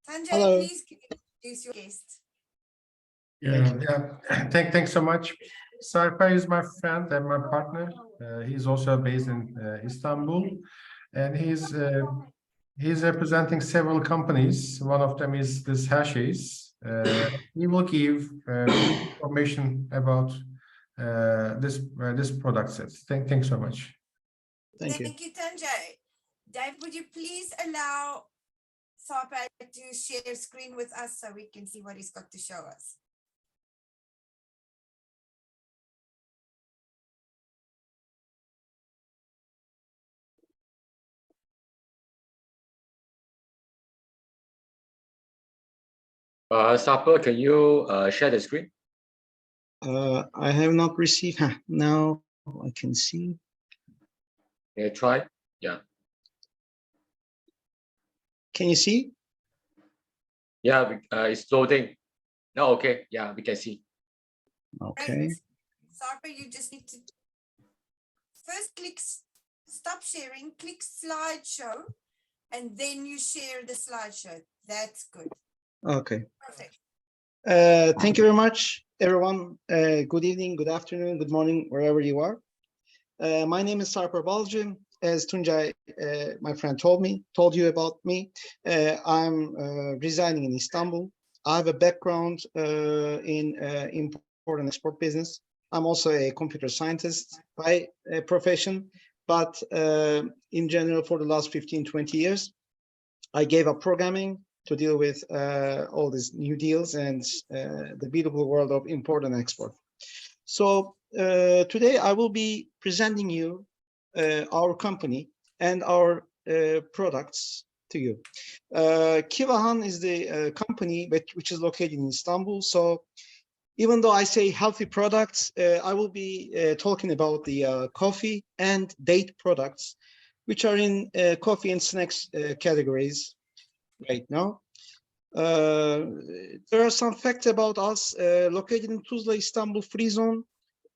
Tuncay, Hello. please introduce your guest. Thanks so much. Sarper is my friend and my partner. He's also based in Istanbul, and he's representing several companies. One of them is this Hersheys. He will give brief information about this product set. Thanks so much. Thank you. Thank you, Tuncay. Dave, would you please allow Sarper to share screen with us so we can see what he's got to show us? Sarper, can you share the screen? I have not received. Now I can see. Yeah, try. Yeah. Can you see? Yeah, it's loading. No, okay. Yeah, we can see. Okay. Sarper, you just need to first click stop sharing, click slideshow, and then you share the slideshow. That's good. Okay. Perfect. Thank you very much, everyone. Good evening, good afternoon, good morning, wherever you are. My name is Sarper Balci. As Tuncay, my friend, told you about me. I'm residing in Istanbul. I have a background in import and export business. I'm also a computer scientist by profession, but in general, for the last 15-20 years, I gave up programming to deal with all these new deals and the beautiful world of import and export. So today I will be presenting you our company and our products to you. Kivahan is the company which is located in Istanbul. So even though I say healthy products, I will be talking about the coffee and date products, which are in coffee and snacks categories right now. There are some facts about us. Located in Tuzla, Istanbul Free Zone.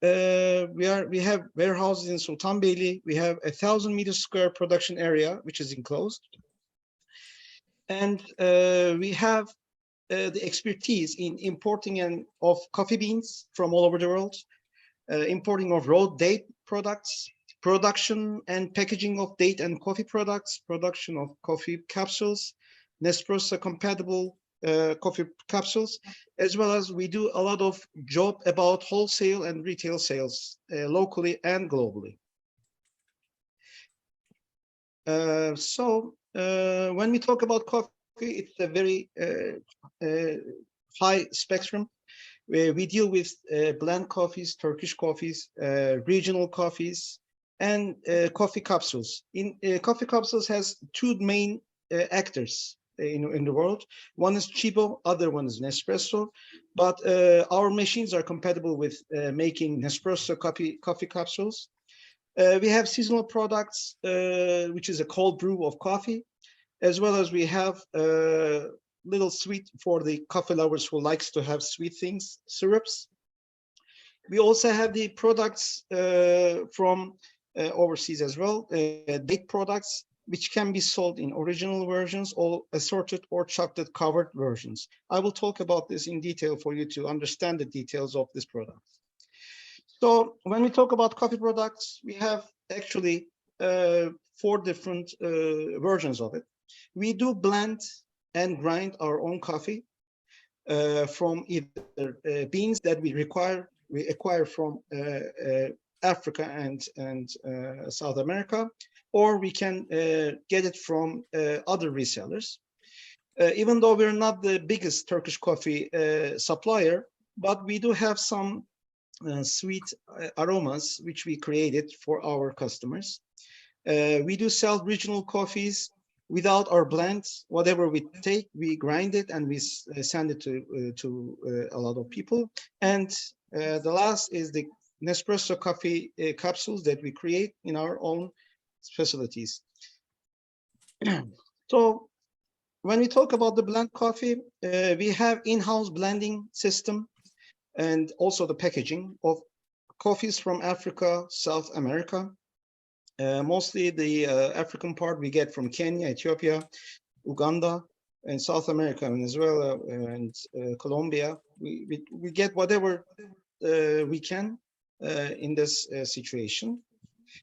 We have warehouses in Sultanbeyli. We have 1,000 meters square production area, which is enclosed. And we have the expertise in importing of coffee beans from all over the world, importing of raw date products, production and packaging of date and coffee products, production of coffee capsules, Nespresso compatible coffee capsules, as well as we do a lot of job about wholesale and retail sales locally and globally. So when we talk about coffee, it's a very high spectrum. We deal with blend coffees, Turkish coffees, regional coffees, and coffee capsules. Coffee capsules has two main actors in the world. One is Chibo, other one is Nespresso. But our machines are compatible with making Nespresso coffee capsules. We have seasonal products, which is a cold brew of coffee, as well as we have little sweet for the coffee lovers who likes to have sweet things, syrups. We also have the products from overseas as well, date products, which can be sold in original versions or assorted or chocolate covered versions. I will talk about this in detail for you to understand the details of this product. So when we talk about coffee products, we have actually 4 different versions of it. We do blend and grind our own coffee from either beans that we acquire from Africa and South America, or we can get it from other resellers. Even though we're not the biggest Turkish coffee supplier, but we do have some sweet aromas which we created for our customers. We do sell regional coffees without our blends. Whatever we take, we grind it and we send it to a lot of people. And the last is the Nespresso coffee capsules that we create in our own facilities. So when we talk about the blend coffee, we have in-house blending system and also the packaging of coffees from Africa, South America. Mostly the African part we get from Kenya, Ethiopia, Uganda, in South America, Venezuela, and Colombia. We get whatever we can in this situation.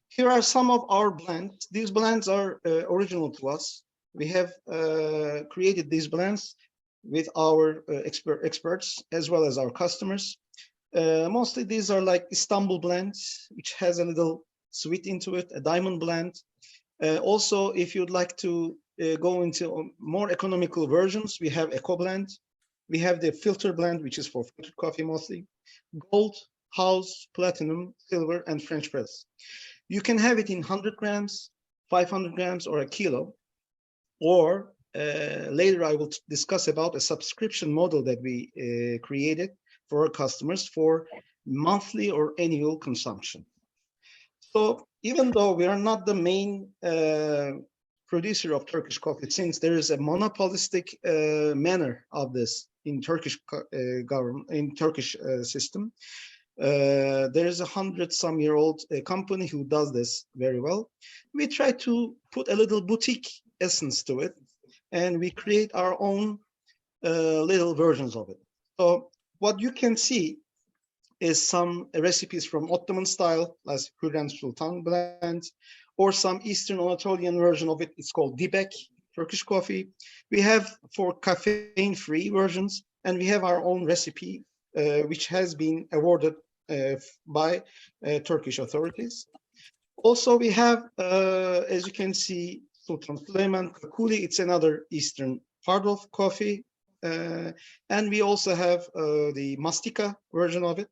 Here are some of our blends. These blends are original to us. We have created these blends with our experts as well as our customers. Mostly these are like Istanbul blends, which has a little sweet into it, a diamond blend. Also, if you'd like to go into more economical versions, we have Eco Blend. We have the filter blend, which is for filtered coffee mostly. Gold, House, Platinum, Silver, and French Press. You can have it in 100 grams, 500 grams, or a kilo. Or later I will discuss about a subscription model that we created for our customers for monthly or annual consumption. So even though we are not the main producer of Turkish coffee, since there is a monopolistic manner of this in Turkish government, in Turkish system, there is 100-some-year-old company who does this very well. We try to put a little boutique essence to it, and we create our own little versions of it. So what you can see is some recipes from Ottoman style, like Hürrem Sultan blend, or some Eastern Anatolian version of it. It's called Dibek, Turkish coffee. We have for caffeine-free versions, and we have our own recipe, which has been awarded by Turkish authorities. Also, we have, as you can see, Sultan Süleyman Kakuli. It's another Eastern part of coffee. And we also have the Mastika version of it,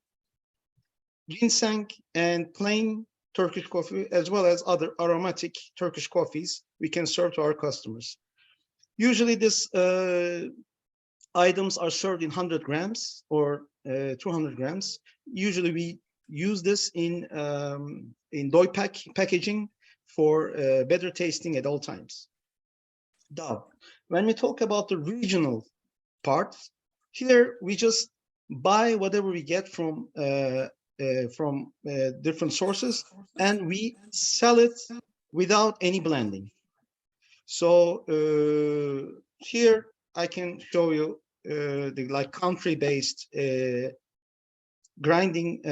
ginseng, and plain Turkish coffee, as well as other aromatic Turkish coffees we can serve to our customers. Usually these items are served in 100 grams or 200 grams. Usually we use this in doi packaging for better tasting at all times. Now, when we talk about the regional parts, here we just buy whatever we get from different sources, and we sell it without any blending. So here I can show you the like country-based grinding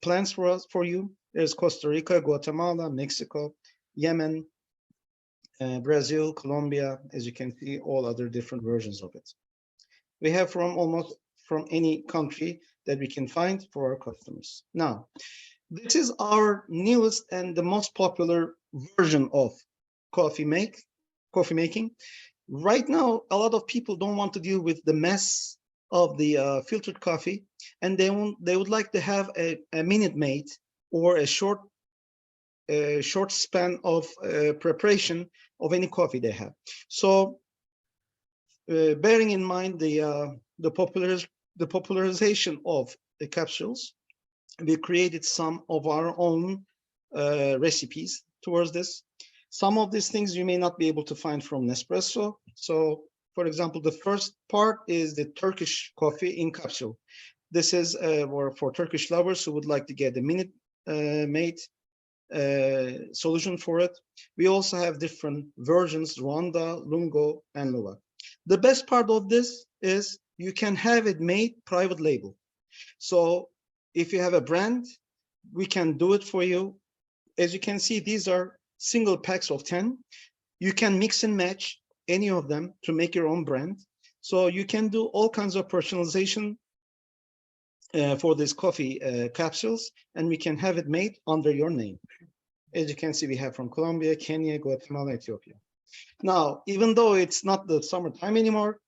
plants for you. There's Costa Rica, Guatemala, Mexico, Yemen, Brazil, Colombia. As you can see, all other different versions of it. We have almost from any country that we can find for our customers. Now, this is our newest and the most popular version of coffee making. Right now, a lot of people don't want to deal with the mess of the filtered coffee, and they would like to have a Minute Maid or a short span of preparation of any coffee they have. So, bearing in mind the popularization of the capsules, we created some of our own recipes towards this. Some of these things you may not be able to find from Nespresso. So, for example, the first part is the Turkish coffee in capsule. This is for Turkish lovers who would like to get a Minute Maid solution for it. We also have different versions: Rwanda, Lungo, and Luwak. The best part of this is you can have it made private label. So if you have a brand, we can do it for you. As you can see, these are single packs of 10. You can mix and match any of them to make your own brand. So you can do all kinds of personalization for these coffee capsules, and we can have it made under your name. As you can see, we have from Colombia, Kenya, Guatemala, Ethiopia. Now, even though it's not the summertime anymore,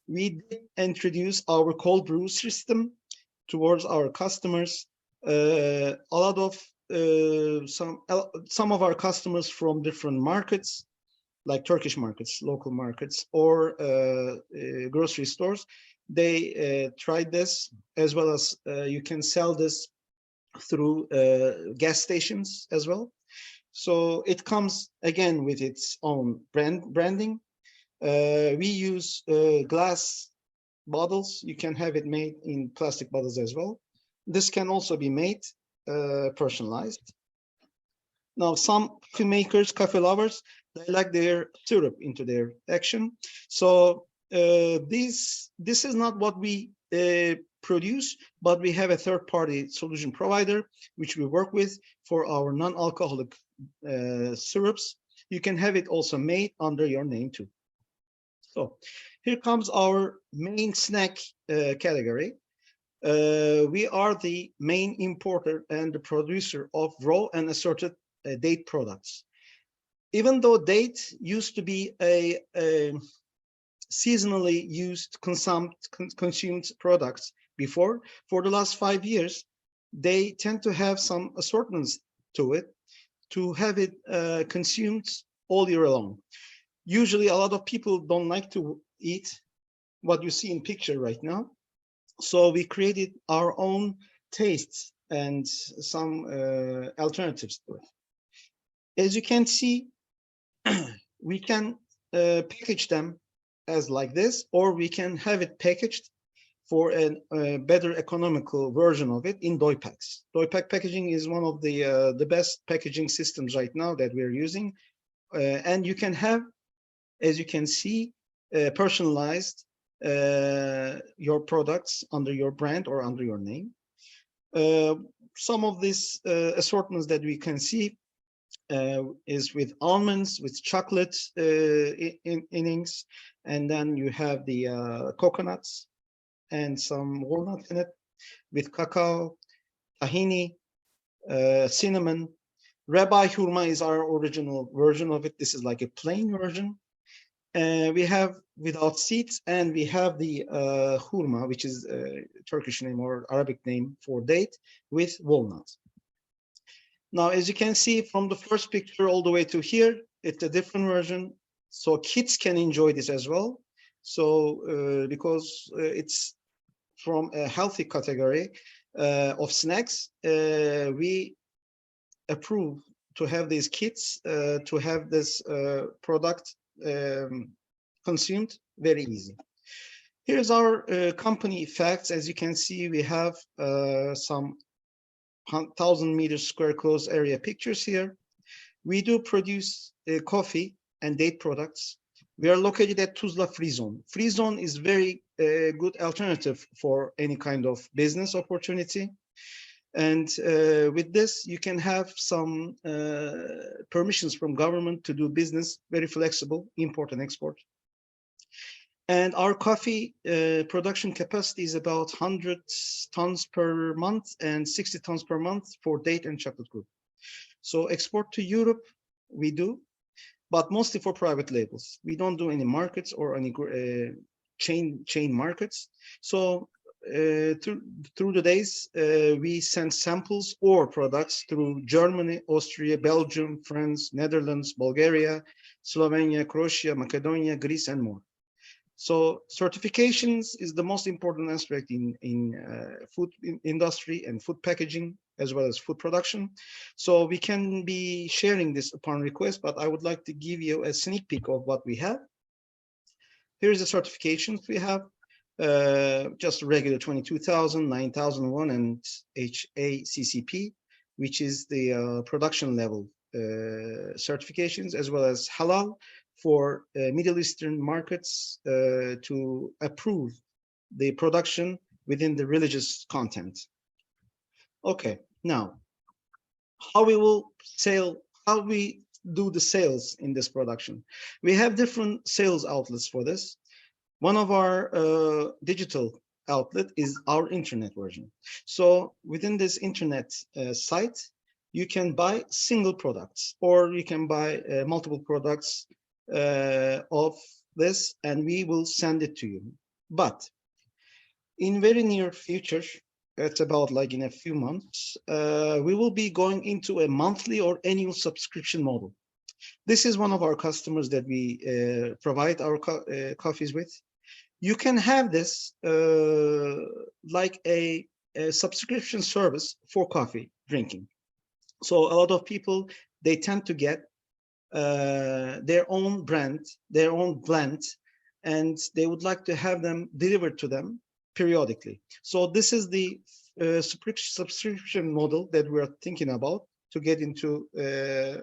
we did introduce our cold brew system towards our customers. A lot of some of our customers from different markets, like Turkish markets, local markets, or grocery stores, they tried this, as well as you can sell this through gas stations as well. So it comes again with its own branding. We use glass bottles. You can have it made in plastic bottles as well. This can also be made personalized. Now, some coffee makers, coffee lovers, They like their syrup into their action. So this is not what we produce, but we have a third-party solution provider which we work with for our non-alcoholic syrups. You can have it also made under your name too. So here comes our main snack category. We are the main importer and the producer of raw and assorted date products. Even though date used to be a seasonally used, consumed products before, for the last 5 years, they tend to have some assortments to it, to have it consumed all year long. Usually, a lot of people don't like to eat what you see in picture right now. So we created our own tastes and some alternatives to it. As you can see, we can package them as like this, or we can have it packaged for a better economical version of it in Doypacks. Doypack packaging is one of the best packaging systems right now that we're using. And you can have, as you can see, personalized your products under your brand or under your name. Some of these assortments that we can see is with almonds, with chocolate innings, and then you have the coconuts and some walnuts in it, with cacao, tahini, cinnamon. Rabbi hurma is our original version of it. This is like a plain version. We have without seeds, and we have the hurma, which is a Turkish name or Arabic name for date, with walnuts. Now, as you can see from the first picture all the way to here, it's a different version. So kids can enjoy this as well. So because it's from a healthy category of snacks, we approve to have these kits to have this product consumed very easy. Here's our company facts. As you can see, we have some 1,000 meters square closed area pictures here. We do produce coffee and date products. We are located at Tuzla Free Zone. Free Zone is very good alternative for any kind of business opportunity. And with this, you can have some permissions from government to do business, very flexible, import and export. And our coffee production capacity is about 100 tons per month and 60 tons per month for date and chocolate group. So export to Europe, we do, but mostly for private labels. We don't do any markets or any chain markets. So through the days, we send samples or products through Germany, Austria, Belgium, France, Netherlands, Bulgaria, Slovenia, Croatia, Macedonia, Greece, and more. So certifications is the most important aspect in food industry and food packaging, as well as food production. So we can be sharing this upon request, but I would like to give you a sneak peek of what we have. Here's the certifications we have. Just regular 22,000, 9,001, and HACCP, which is the production level certifications, as well as halal for Middle Eastern markets to approve the production within the religious content. Okay, now how we do the sales in this production. We have different sales outlets for this. One of our digital outlet is our internet version. So within this internet site, you can buy single products, or you can buy multiple products of this, and we will send it to you. But in very near future, it's about like in a few months, we will be going into a monthly or annual subscription model. This is one of our customers that we provide our coffees with. You can have this like a subscription service for coffee drinking. So a lot of people, they tend to get their own brand, their own blend, and they would like to have them delivered to them periodically. So this is the subscription model that we're thinking about to get into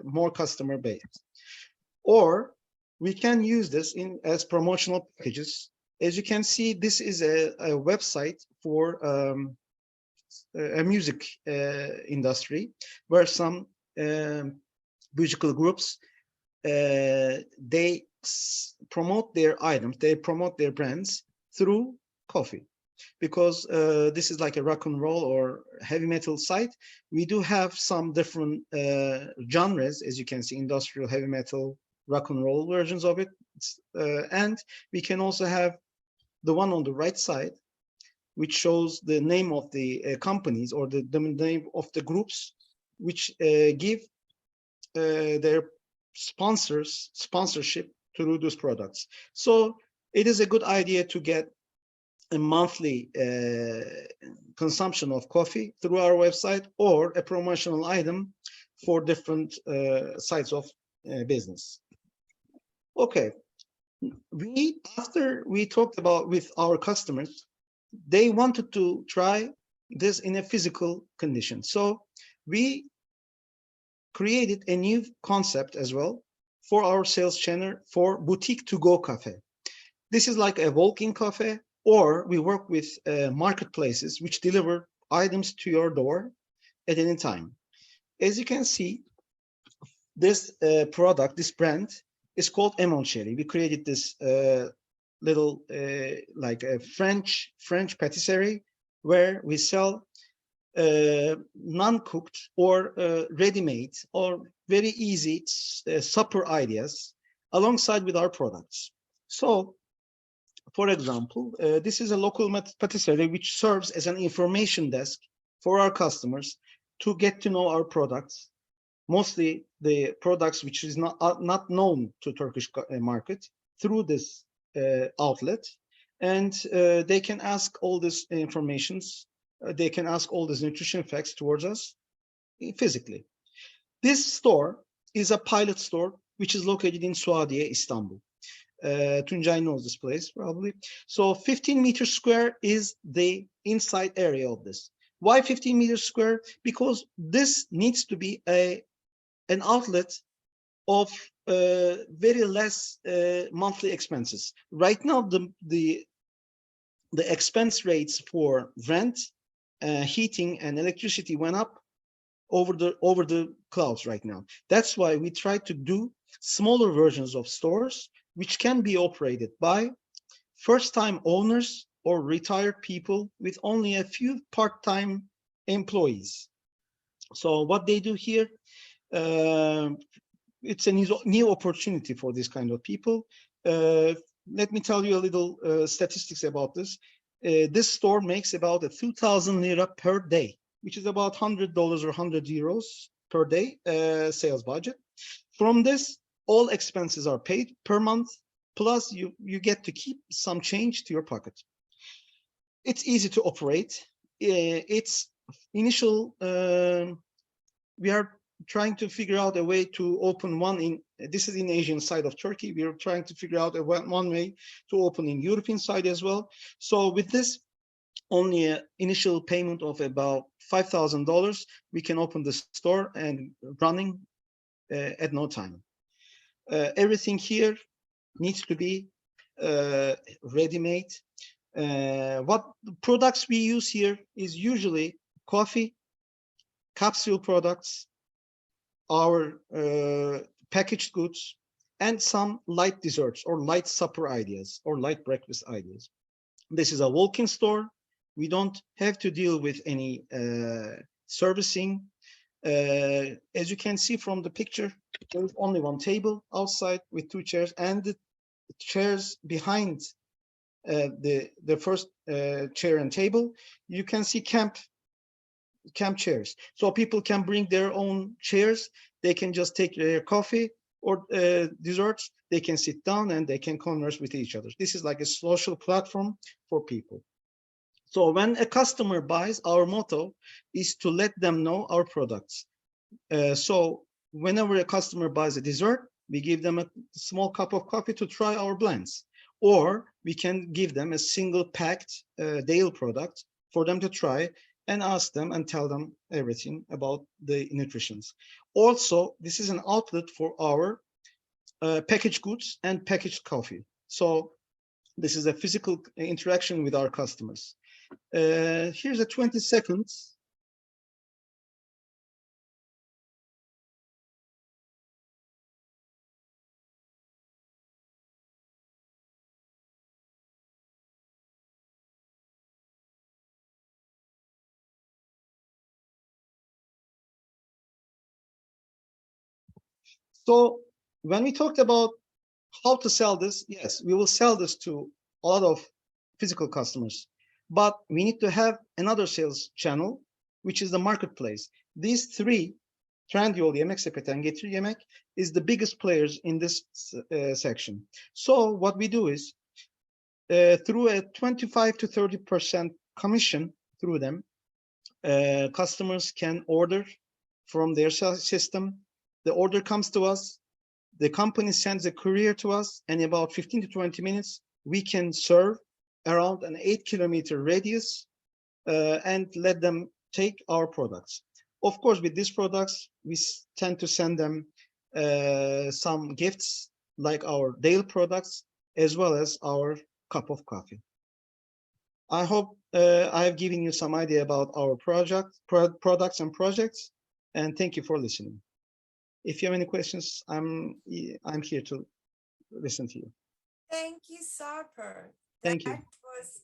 more customer base. or we can use this as promotional packages. As you can see, this is a website for a music industry, where some musical groups they promote their items, they promote their brands through coffee. Because this is like a rock and roll or heavy metal site, we do have some different genres, as you can see, industrial, heavy metal, rock and roll versions of it. And we can also have the one on the right side, which shows the name of the companies or the name of the groups, which give their sponsorship through those products. So it is a good idea to get a monthly consumption of coffee through our website, or a promotional item for different sides of business. Okay, after we talked about with our customers, they wanted to try this in a physical condition. So we created a new concept as well for our sales channel for boutique to go cafe. This is like a walk-in cafe, or we work with marketplaces which deliver items to your door at any time. As you can see, this product, this brand is called Emon Cherry. We created this little like a French patisserie where we sell non-cooked or ready-made or very easy supper ideas alongside with our products. So, for example, this is a local patisserie which serves as an information desk for our customers to get to know our products, mostly the products which is not known to Turkish market, through this outlet. And they can ask all this informations, they can ask all these nutrition facts towards us physically. This store is a pilot store which is located in Suadiye, Istanbul. Tuncay knows this place probably. So 15 meters square is the inside area of this. Why 15 meters square? Because this needs to be an outlet of very less monthly expenses. Right now, the expense rates for rent, heating, and electricity went up over the clouds right now. That's why we try to do smaller versions of stores which can be operated by first-time owners or retired people with only a few part-time employees. So what they do here, it's a new opportunity for this kind of people. Let me tell you a little statistics about this. This store makes about 2,000 lira per day, which is about $100 or 100 euros per day sales budget. From this, all expenses are paid per month, plus you get to keep some change to your pocket. It's easy to operate. It's initial, we are trying to figure out a way to open one this is in Asian side of Turkey. We are trying to figure out one way to open in European side as well. So with this, only an initial payment of about $5,000, we can open the store and running at no time. Everything here needs to be ready-made. What products we use here is usually coffee, capsule products, our packaged goods, and some light desserts or light supper ideas or light breakfast ideas. This is a walk-in store. We don't have to deal with any servicing. As you can see from the picture, there is only one table outside with 2 chairs, and the chairs behind the first chair and table, you can see camp chairs. So people can bring their own chairs. They can just take their coffee or desserts. They can sit down and they can converse with each other. This is like a social platform for people. So when a customer buys, our motto is to let them know our products. So whenever a customer buys a dessert, we give them a small cup of coffee to try our blends, or we can give them a single packed daily product for them to try and ask them and tell them everything about the nutritions. Also, this is an outlet for our packaged goods and packaged coffee. So this is a physical interaction with our customers. Here's a 20 seconds. So when we talked about how to sell this, yes, we will sell this to a lot of physical customers, but we need to have another sales channel, which is the marketplace. These three, Trendyol, Yemek Sepeti, and Getir Yemek, is the biggest players in this section. So what we do is, through a 25 to 30% commission through them, customers can order from their system. The order comes to us, the company sends a courier to us, and in about 15 to 20 minutes, we can serve around an 8-kilometer radius and let them take our products. Of course, with these products, we tend to send them some gifts like our daily products, as well as our cup of coffee. I hope I have given you some idea about our products and projects, and thank you for listening. If you have any questions, I'm here to listen to you. Thank you, Sarper. Thank you. That was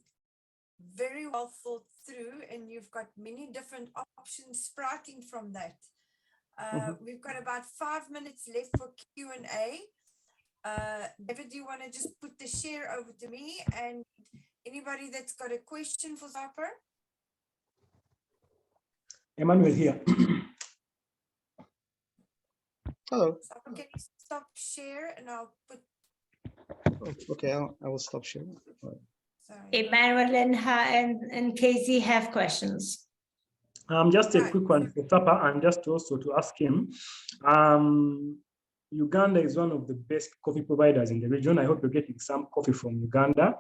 very well thought through, and you've got many different options sprouting from that. We've got about 5 minutes left for Q&A. David, do you want to just put the share over to me, and anybody that's got a question for Sarper? Emmanuel here. Hello. Sarper, can you stop share, and I'll put. Oh, okay, I will stop sharing. Sorry. Emmanuel and Casey have questions. Just a quick one for Sarper, and just also to ask him. Uganda is one of the best coffee providers in the region. I hope you're getting some coffee from Uganda,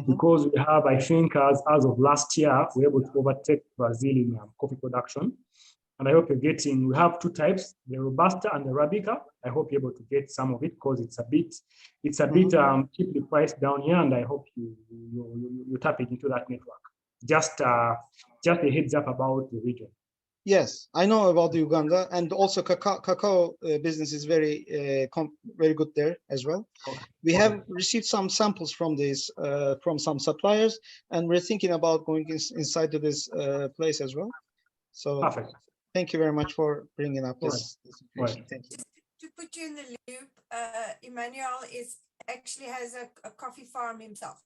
because we have, I think, as of last year, we're able to overtake Brazil in coffee production. And I hope you're getting, we have two types, the Robusta and the Arabica. I hope you're able to get some of it, because it's a bit cheaply priced down here, and I hope you tap it into that network. Just a heads up about the region. Yes, I know about Uganda, and also cacao business is very good there as well. We have received some samples from this from some suppliers, and we're thinking about going inside to this place as well. So perfect. Thank you very much for bringing up this information. Thank you. To put you in the loop, Emmanuel actually has a coffee farm himself.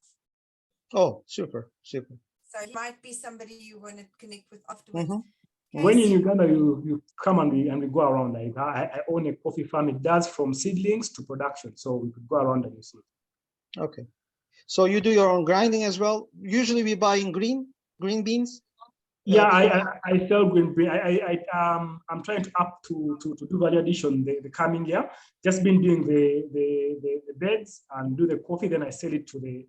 Oh, super. So he might be somebody you want to connect with afterwards. When in Uganda, you come and we go around. Like I own a coffee farm. It does from seedlings to production, so we could go around and you see. Okay, so you do your own grinding as well. Usually we buy in green beans. Yeah, I sell green bean. I'm trying to up to do value addition the coming year. Just been doing the beds and do the coffee. Then I sell it to the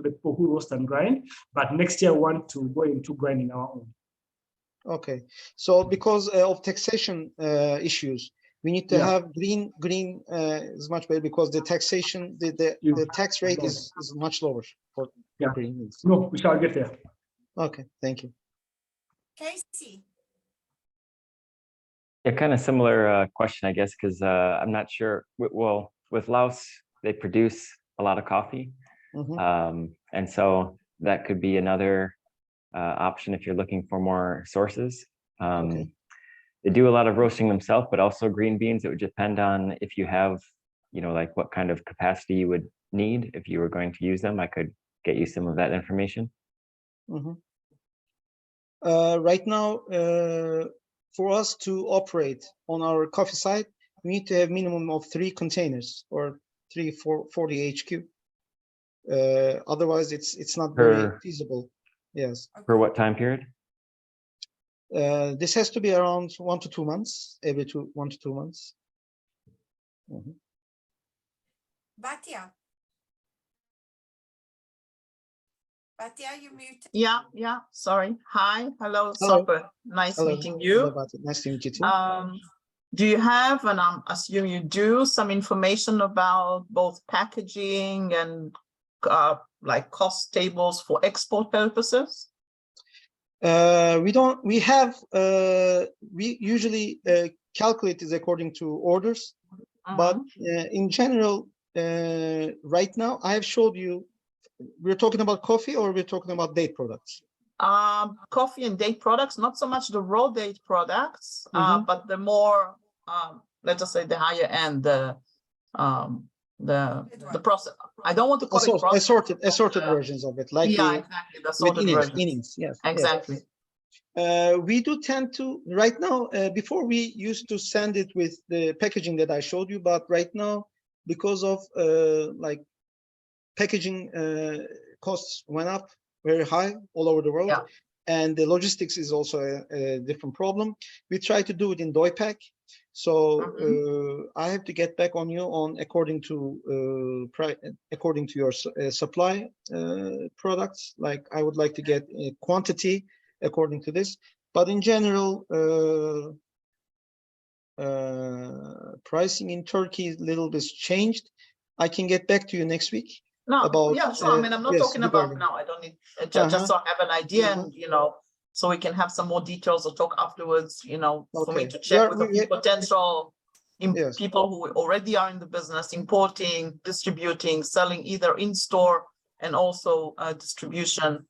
people who roast and grind. But next year I want to go into grinding our own. Okay, so because of taxation issues, we need to have green is much better, because the taxation, the tax rate is much lower for green beans. No, we shall get there. Okay, thank you. Casey. Yeah, kind of similar question, I guess, because I'm not sure. Well, with Laos, they produce a lot of coffee, and so that could be another option if you're looking for more sources. They do a lot of roasting themselves, but also green beans. It would depend on if you have, like what kind of capacity you would need. If you were going to use them, I could get you some of that information. Right now, for us to operate on our coffee site, we need to have minimum of 3 containers or 40 HQ. Otherwise, it's not very feasible. Yes. For what time period? This has to be around 1 to 2 months, every 1 to 2 months. Batia, you mute. Yeah. Sorry. Hi. Hello, Hello. Sarper. Nice Hello. meeting you. Hello, Nice to meet you too. do you have, and I'm assuming you do, some information about both packaging and like cost tables for export purposes? We usually calculate this according to orders, but in general, right now I have showed you, we're talking about coffee or we're talking about date products? Coffee and date products, not so much the raw date products, but the more, let's just say the higher end, the process. I don't want to call it process, assorted versions of it, like exactly, the assorted innings, yes, exactly. Yes. We do tend to right now. Before we used to send it with the packaging that I showed you, but right now, because of like packaging costs went up very high all over the world, and the logistics is also a different problem. We try to do it in doi pack. So I have to get back on you on according to your supply products. Like I would like to get a quantity according to this, but in general, pricing in Turkey is a little bit changed. I can get back to you next week. No, about, sure. I mean, I'm not talking about now. I don't need just so I have an idea, and so we can have some more details or talk afterwards. For me to check with the potential people who already are in the business, importing, distributing, selling either in store and also distribution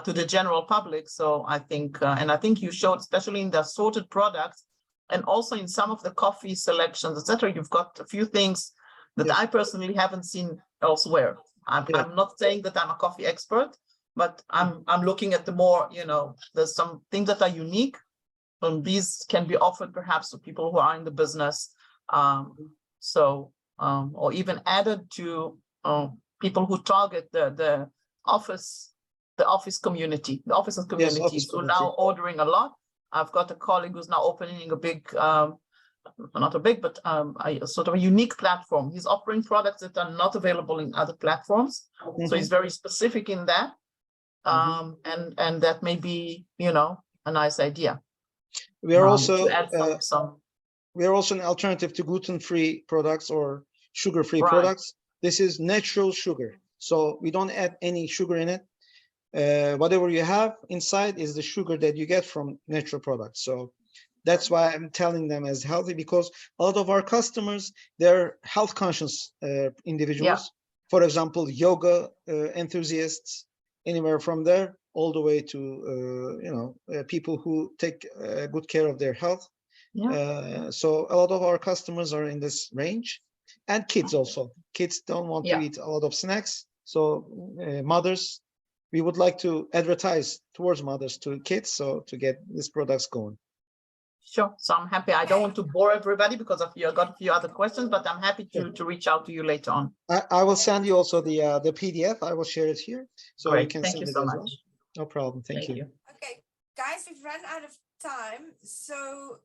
to the general public. So I think, and I think you showed, especially in the assorted products, and also in some of the coffee selections, etc. You've got a few things that I personally haven't seen elsewhere. I'm not saying that I'm a coffee expert, but I'm looking at the more, there's some things that are unique, and these can be offered perhaps to people who are in the business, or even added to people who target the office community, the offices community. So now ordering a lot. I've got a colleague who's now opening a big, not a big, but a sort of a unique platform. He's offering products that are not available in other platforms. So he's very specific in that. And that may be, a nice idea. We are also to add some. We are also an alternative to gluten-free products or sugar-free products. This is natural sugar, so we don't add any sugar in it. Whatever you have inside is the sugar that you get from natural products. So that's why I'm telling them as healthy, because a lot of our customers, they're health conscious individuals. For example, yoga enthusiasts, anywhere from there all the way to people who take good care of their health. So a lot of our customers are in this range, and kids also. Kids don't want to eat a lot of snacks. So mothers, we would like to advertise towards mothers to kids, so to get these products going. Sure. So I'm happy. I don't want to bore everybody because I've got a few other questions, but I'm happy to reach out to you later on. I will send you also the PDF. I will share it here, so you can Thank send you it so as much. well. No problem. Thank you. Okay, guys, we've run out of time. So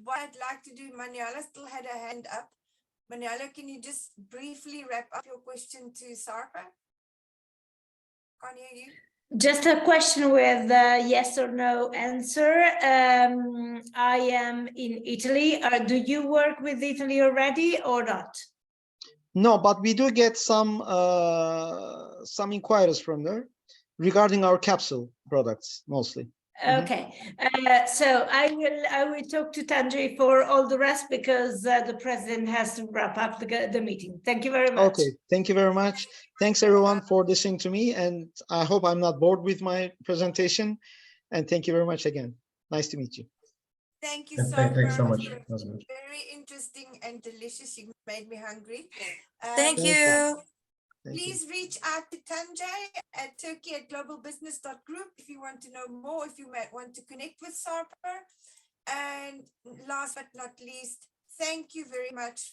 what I'd like to do, Maniala still had her hand up. Maniala, can you just briefly wrap up your question to Sarper? Can't hear you. Just a question with a yes or no answer. I am in Italy. Do you work with Italy already or not? No, but we do get some inquiries from there regarding our capsule products mostly. Okay, so I will talk to Tuncay for all the rest, because the president has to wrap up the meeting. Thank you very much. Okay, thank you very much. Thanks everyone for listening to me, and I hope I'm not bored with my presentation. And thank you very much again. Nice to meet you. Thank you so much. Thanks so much. Very interesting and delicious. You made me hungry. Thank you. Please reach out to Tuncay at Turkey@globalbusiness.group if you want to know more, if you might want to connect with Sarper. And last but not least, thank you very much